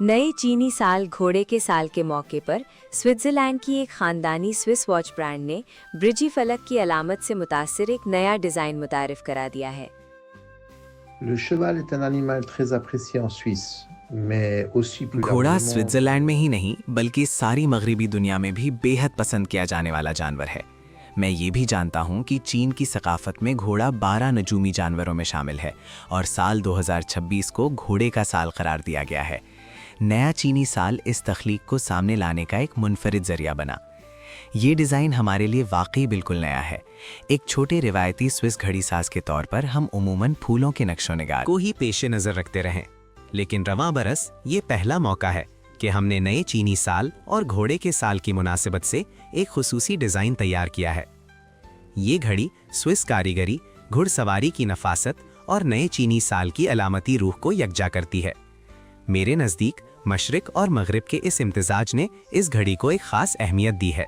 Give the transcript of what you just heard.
नए चीनी साल घोड़े के साल के मौके पर स्विट्जरलैंड की एक खानदानी स्विस वॉच ब्रांड ने ब्रिजी फलक की अलामत से मुतासिर एक नया डिज़ाइन मुतारिफ करा दिया है। Le cheval est un animal très apprécié en Suisse, mais aussi plus घोड़ा largement स्विट्जरलैंड में ही नहीं बल्कि सारी मगरिबी दुनिया में भी बेहद पसंद किया जाने वाला जानवर है। मैं ये भी जानता हूँ कि चीन की सकाफत में घोड़ा 12 नजूमी जानवरों में शामिल है और साल 2026 को घोड़े का साल करार दिया गया है। नया चीनी साल इस तख्लीक को सामने लाने का एक मुनफरिद जरिया बना। ये डिज़ाइन हमारे लिए वाकई बिल्कुल नया है। एक छोटे रिवायती स्विस घड़ी साज के तौर पर हम उमूमन फूलों के नक्शो निगार को ही पेशे नज़र रखते रहें, लेकिन रवां बरस ये पहला मौका है कि हमने नए चीनी साल और घोड़े के साल की मुनासिबत से एक खुसूसी डिज़ाइन तैयार किया है। ये घड़ी स्विस कारीगरी, घुड़सवारी की नफासत और नए चीनी साल की अलामती रूह को यकजा करती है। मेरे नज़दीक मशरिक और मगरिब के इस इम्तिजाज ने इस घड़ी को एक ख़ास अहमियत दी है।